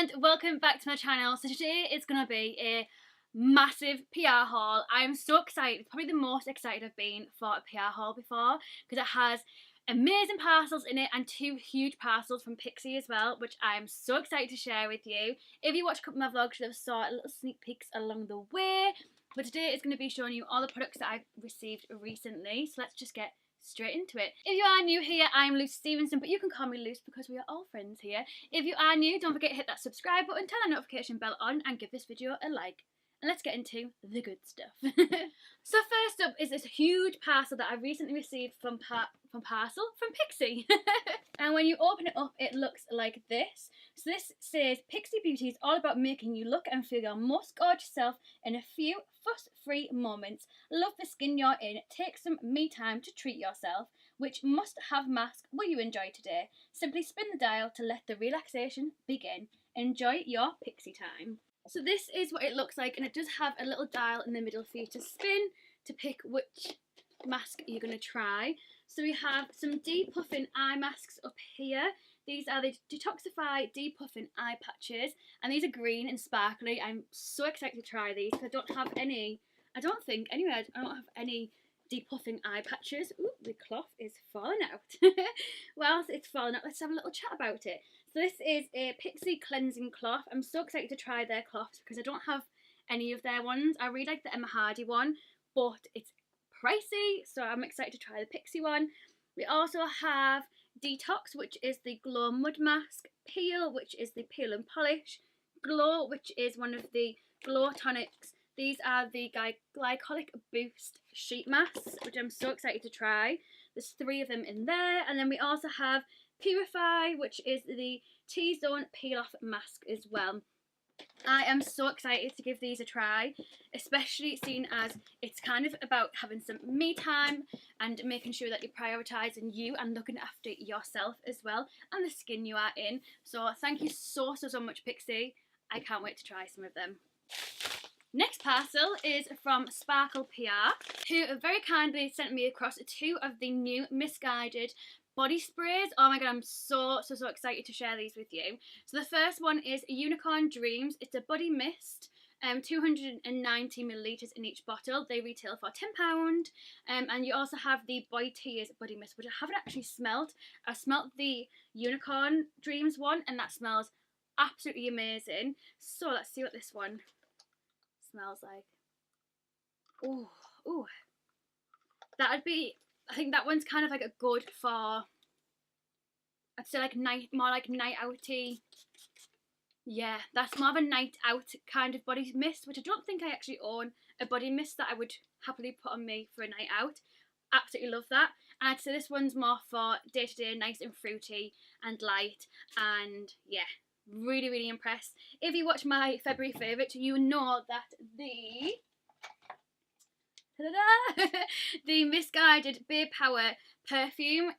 and welcome back to my channel. So today it's going to be a massive PR haul. I'm so excited. It's probably the most excited I've been for a PR haul before because it has amazing parcels in it and two huge parcels from Pixi as well, which I'm so excited to share with you. If you watch a couple of my vlogs, you'll have saw little sneak peeks along the way. But today it's going to be showing you all the products that I've received recently. So let's just get straight into it. If you are new here, I'm Luce Stephenson, but you can call me Luce because we are all friends here. If you are new, don't forget to hit that subscribe button, turn that notification bell on, and give this video a like. And let's get into the good stuff. So first up is this huge parcel that I recently received from Pixi. And when you open it up, it looks like this. So this says, Pixi Beauty is all about making you look and feel your most gorgeous self in a few fuss-free moments. Love the skin you're in. Take some me time to treat yourself. Which must-have mask will you enjoy today? Simply spin the dial to let the relaxation begin. Enjoy your Pixi time. So this is what it looks like, and it does have a little dial in the middle for you to spin to pick which mask you're going to try. So we have some depuffing eye masks up here. These are the Detoxify Depuffing Eye Patches, and these are green and sparkly. I'm so excited to try these because I don't have any, I don't have any depuffing eye patches. Ooh, the cloth is falling out. Whilst it's falling out, let's have a little chat about it. So this is a Pixi cleansing cloth. I'm so excited to try their cloths because I don't have any of their ones. I really like the Emma Hardy one, but it's pricey, so I'm excited to try the Pixi one. We also have Detox, which is the Glow Mud Mask, Peel, which is the Peel and Polish, Glow, which is one of the Glow Tonics. These are the Glycolic Boost Sheet Masks, which I'm so excited to try. There's 3 of them in there. And then we also have Purify, which is the T-Zone Peel Off Mask as well. I am so excited to give these a try, especially seeing as it's kind of about having some me time and making sure that you're prioritising you and looking after yourself as well and the skin you are in. So thank you so much, Pixi. I can't wait to try some of them. Next parcel is from Sparkle PR, who very kindly sent me across 2 of the new Misguided body sprays. Oh my god, I'm so excited to share these with you. So the first one is Unicorn Dreams. It's a body mist, 290 millilitres in each bottle. They retail for £10. And you also have the Boy Tears body mist, which I haven't actually smelled. I smelled the Unicorn Dreams one, and that smells absolutely amazing. So let's see what this one smells like. Oh, that'd be, I think that one's kind of like a good for, I'd say like more like night outy. Yeah, that's more of a night out kind of body mist, which I don't think I actually own a body mist that I would happily put on me for a night out. Absolutely love that. And I'd say this one's more for day to day, nice and fruity and light, and yeah, really impressed. If you watch my February favourite, you know that the Misguided Bay Power perfume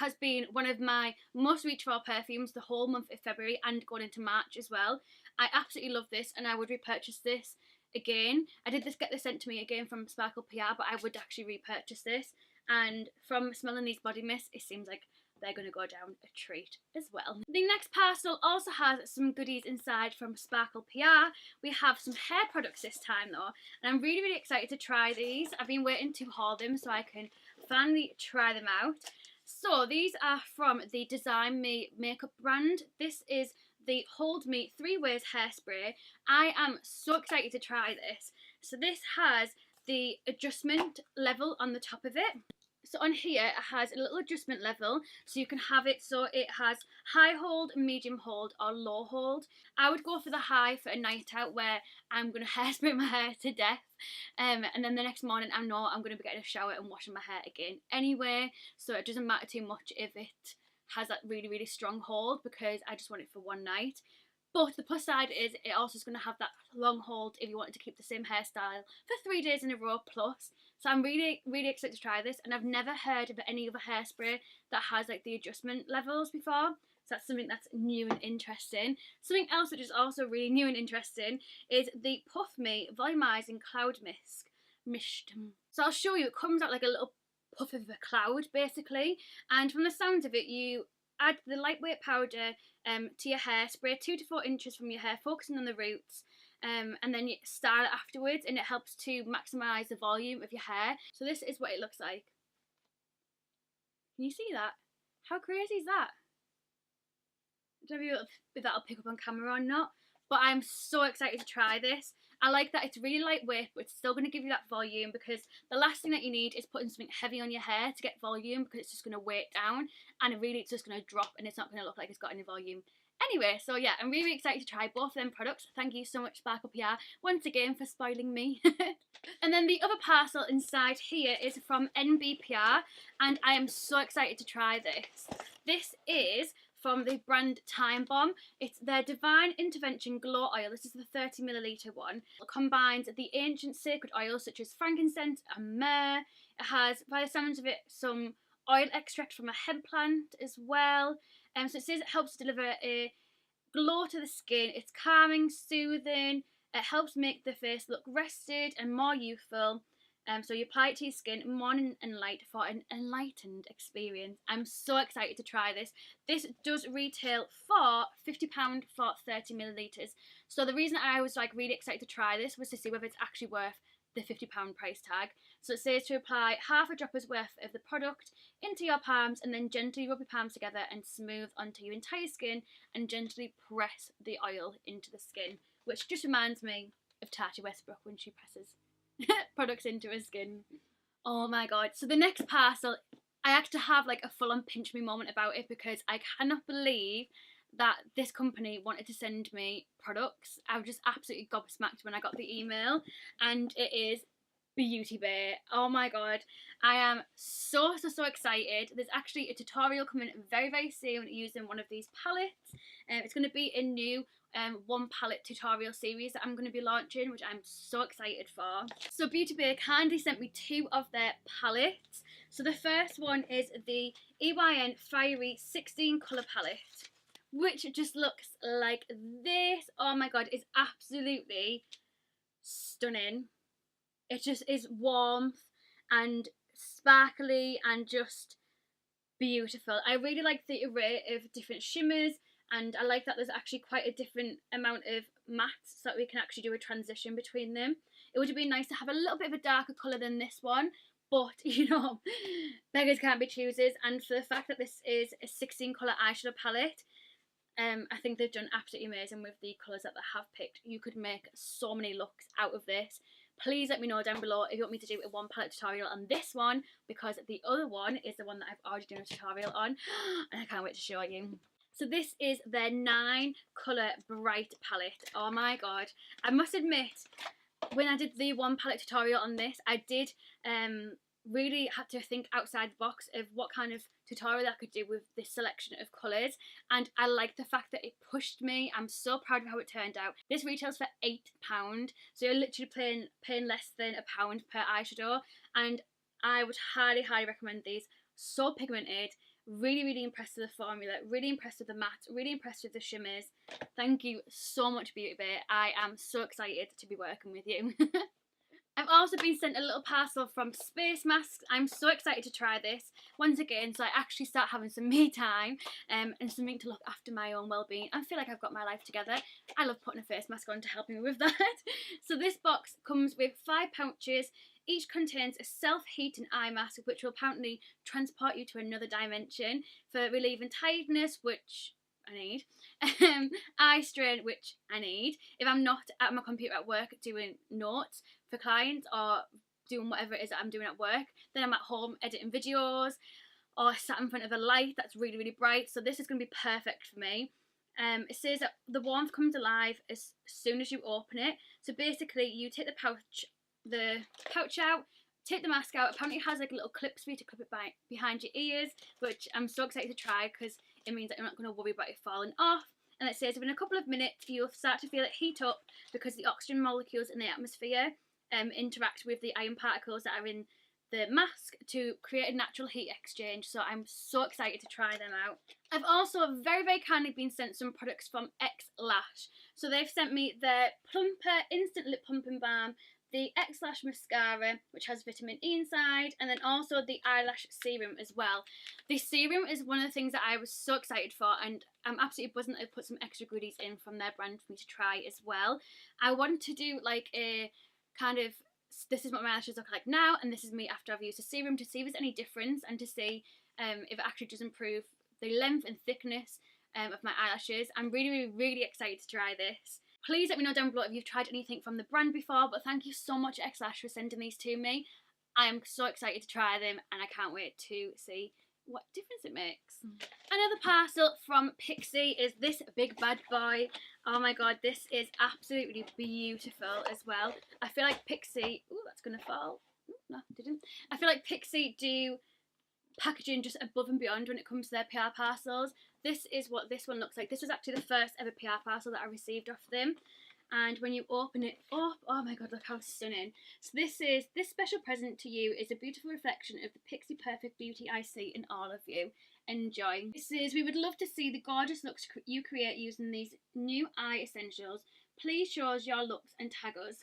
has been one of my most reached for perfumes the whole month of February and going into March as well. I absolutely love this and I would repurchase this again. I did get this sent to me again from Sparkle PR, but I would actually repurchase this, and from smelling these body mists, it seems like they're going to go down a treat as well. The next parcel also has some goodies inside from Sparkle PR. We have some hair products this time though, and I'm really excited to try these. I've been waiting to haul them so I can finally try them out. So these are from the Design Me makeup brand. This is the Hold Me 3 Ways Hairspray. I am so excited to try this. So this has the adjustment level on the top of it. So on here it has a little adjustment level, so you can have it so it has high hold, medium hold or low hold. I would go for the high for a night out where I'm going to hairspray my hair to death, and then the next morning I know I'm going to be getting a shower and washing my hair again anyway, so it doesn't matter too much if it has that really strong hold because I just want it for one night. But the plus side is it also is going to have that long hold if you wanted to keep the same hairstyle for 3 days in a row plus. So I'm really excited to try this, and I've never heard of any other hairspray that has like the adjustment levels before. So that's something that's new and interesting. Something else which is also really new and interesting is the Puff Me Volumizing Cloud Mist. So I'll show you, it comes out like a little puff of a cloud basically, and from the sounds of it you add the lightweight powder to your hair, spray 2 to 4 inches from your hair, focusing on the roots, and then you style it afterwards, and it helps to maximise the volume of your hair. So this is what it looks like. Can you see that? How crazy is that? I don't know if that'll pick up on camera or not, but I'm so excited to try this. I like that it's really lightweight, but it's still going to give you that volume, because the last thing that you need is putting something heavy on your hair to get volume, because it's just going to weigh it down, and really it's just going to drop and it's not going to look like it's got any volume. Anyway, so yeah, I'm really excited to try both of them products. Thank you so much, Sparkle PR, once again for spoiling me. And then the other parcel inside here is from NBPR, and I am so excited to try this. This is from the brand Time Bomb. It's their Divine Intervention Glow Oil. This is the 30ml one. It combines the ancient sacred oils such as frankincense and myrrh. It has, by the sounds of it, some oil extract from a hemp plant as well. So it says it helps deliver a glow to the skin. It's calming, soothing. It helps make the face look rested and more youthful. So you apply it to your skin morning and night for an enlightened experience. I'm so excited to try this. This does retail for £50 for 30ml. So the reason I was like really excited to try this was to see whether it's actually worth the £50 price tag. So it says to apply half a dropper's worth of the product into your palms, and then gently rub your palms together and smooth onto your entire skin, and gently press the oil into the skin, which just reminds me of Tati Westbrook when she presses products into her skin. Oh my god. So the next parcel, I had to have like a full-on pinch me moment about it, because I cannot believe that this company wanted to send me products. I was just absolutely gobsmacked when I got the email, and it is Beautybay. Oh my god, I am so excited. There's actually a tutorial coming very soon using one of these palettes. It's going to be a new one palette tutorial series that I'm going to be launching, which I'm so excited for. So Beautybay kindly sent me 2 of their palettes. So the first one is the EYN Fiery 16 colour palette, which just looks like this. Oh my god, it's absolutely stunning. It just is warmth and sparkly and just beautiful. I really like the array of different shimmers, and I like that there's actually quite a different amount of mattes, so that we can actually do a transition between them. It would have been nice to have a little bit of a darker colour than this one, but you know, beggars can't be choosers. And for the fact that this is a 16 colour eyeshadow palette, I think they've done absolutely amazing with the colours that they have picked. You could make so many looks out of this. Please let me know down below if you want me to do a one palette tutorial on this one, because the other one is the one that I've already done a tutorial on, and I can't wait to show you. So this is their 9 colour bright palette. Oh my god. I must admit, when I did the one palette tutorial on this, I did really had to think outside the box of what kind of tutorial I could do with this selection of colours, and I like the fact that it pushed me. I'm so proud of how it turned out. This retails for £8, so you're literally paying less than £1 per eyeshadow, and I would highly recommend these. So pigmented, really impressed with the formula, really impressed with the matte, really impressed with the shimmers. Thank you so much, Beautybay. I am so excited to be working with you. I've also been sent a little parcel from Space Masks. I'm so excited to try this once again, so I actually start having some me time and something to look after my own well-being. I feel like I've got my life together. I love putting a face mask on to help me with that. So this box comes with 5 pouches. Each contains a self-heating eye mask, which will apparently transport you to another dimension, for relieving tiredness, which I need, eye strain, which I need if I'm not at my computer at work doing notes for clients or doing whatever it is that I'm doing at work. Then I'm at home editing videos or sat in front of a light that's really bright. So this is going to be perfect for me. It says that the warmth comes alive as soon as you open it. So basically you take the pouch out, take the mask out. Apparently it has like little clips for you to clip it behind your ears, which I'm so excited to try, because it means that you're not going to worry about it falling off. And it says within a couple of minutes you'll start to feel it heat up, because the oxygen molecules in the atmosphere interact with the iron particles that are in the mask to create a natural heat exchange. So I'm so excited to try them out. I've also very kindly been sent some products from X Lash. So they've sent me their Plumper Instant Lip Pumping Balm, the X-Lash mascara, which has vitamin E inside, and then also the eyelash serum as well. The serum is one of the things that I was so excited for, and I'm absolutely buzzing that I put some extra goodies in from their brand for me to try as well. I wanted to do like a kind of, this is what my eyelashes look like now, and this is me after I've used the serum, to see if there's any difference and to see if it actually does improve the length and thickness of my eyelashes. I'm really excited to try this. Please let me know down below if you've tried anything from the brand before, but thank you so much X-Lash for sending these to me. I am so excited to try them and I can't wait to see what difference it makes. Another parcel from Pixi is this big bad boy. Oh my god, this is absolutely beautiful as well. I feel like Pixi, ooh, that's gonna fall. Ooh, no, it didn't. I feel like Pixi do packaging just above and beyond when it comes to their PR parcels. This is what this one looks like. This was actually the first ever PR parcel that I received off them. And when you open it up, oh my god, look how stunning. So this special present to you is a beautiful reflection of the Pixie perfect beauty I see in all of you. Enjoy. This is, we would love to see the gorgeous looks you create using these new eye essentials. Please show us your looks and tag us.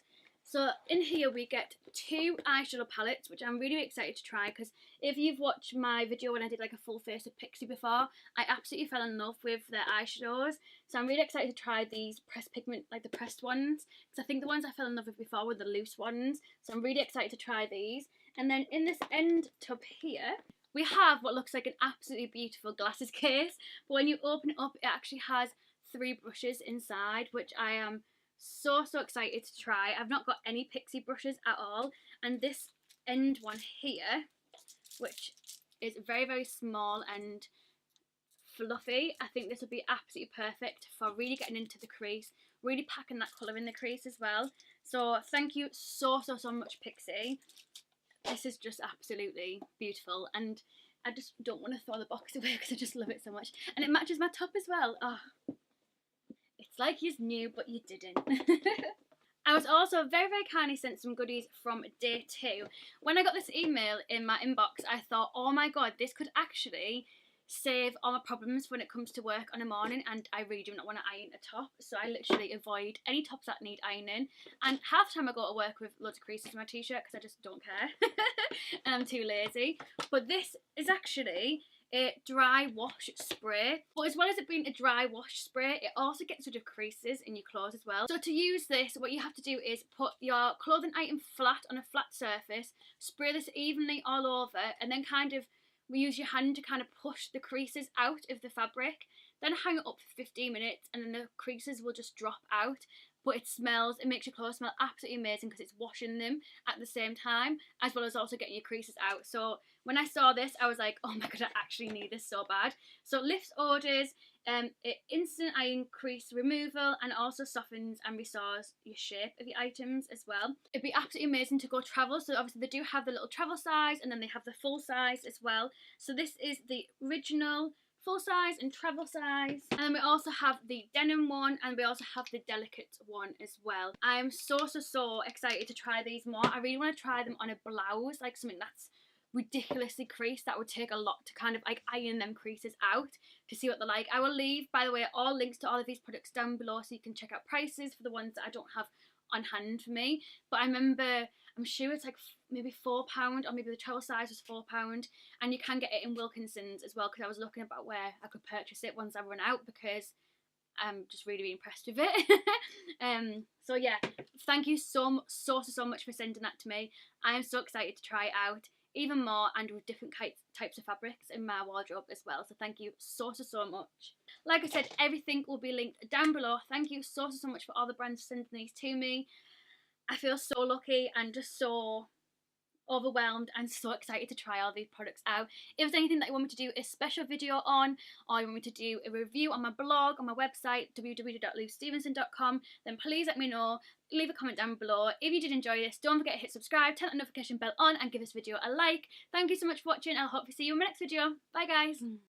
So in here we get 2 eyeshadow palettes, which I'm really excited to try, because if you've watched my video when I did like a full face of Pixie before, I absolutely fell in love with their eyeshadows. So I'm really excited to try these pressed pigment, like the pressed ones, because I think the ones I fell in love with before were the loose ones. So I'm really excited to try these. And then in this end tub here, we have what looks like an absolutely beautiful glasses case, but when you open it up, it actually has 3 brushes inside, which I am so excited to try. I've not got any Pixie brushes at all, and this end one here, which is very small and fluffy, I think this would be absolutely perfect for really getting into the crease, really packing that colour in the crease as well. So thank you so much Pixie. This is just absolutely beautiful, and I just don't want to throw the box away because I just love it so much, and it matches my top as well. Oh, it's like you knew, but you didn't. I was also very kindly sent some goodies from day 2. When I got this email in my inbox, I thought, oh my god, this could actually save all my problems when it comes to work on a morning, and I really do not want to iron a top, so I literally avoid any tops that need ironing, and half the time I go to work with loads of creases in my t-shirt because I just don't care and I'm too lazy. But this is actually a dry wash spray, but as well as it being a dry wash spray, it also gets rid of creases in your clothes as well. So to use this, what you have to do is put your clothing item flat on a flat surface, spray this evenly all over, and then kind of use your hand to kind of push the creases out of the fabric, then hang it up for 15 minutes, and then the creases will just drop out. But it smells, it makes your clothes smell absolutely amazing because it's washing them at the same time, as well as also getting your creases out. So when I saw this, I was like, oh my god, I actually need this so bad. So it lifts odors, it instant iron crease removal, and also softens and restores your shape of your items as well. It'd be absolutely amazing to go travel. So obviously they do have the little travel size, and then they have the full size as well. So this is the original full size and travel size, and then we also have the denim one, and we also have the delicate one as well. I am so excited to try these more. I really want to try them on a blouse, like something that's ridiculously creased. That would take a lot to kind of like iron them creases out to see what they're like. I will leave, by the way, all links to all of these products down below so you can check out prices for the ones that I don't have on hand for me. But I remember, I'm sure it's like maybe £4, or maybe the travel size was £4, and you can get it in Wilkinson's as well, because I was looking about where I could purchase it once I run out, because I'm just really impressed with it. So yeah, thank you so much for sending that to me. I am so excited to try it out even more, and with different types of fabrics in my wardrobe as well. So thank you so much. Like I said, everything will be linked down below. Thank you so much for all the brands sending these to me. I feel so lucky and just so overwhelmed and so excited to try all these products out. If there's anything that you want me to do a special video on, or you want me to do a review on my blog, on my website www.lucestephenson.com, then please let me know. Leave a comment down below. If you did enjoy this, don't forget to hit subscribe, turn that notification bell on, and give this video a like. Thank you so much for watching. I'll hope to see you in my next video. Bye guys.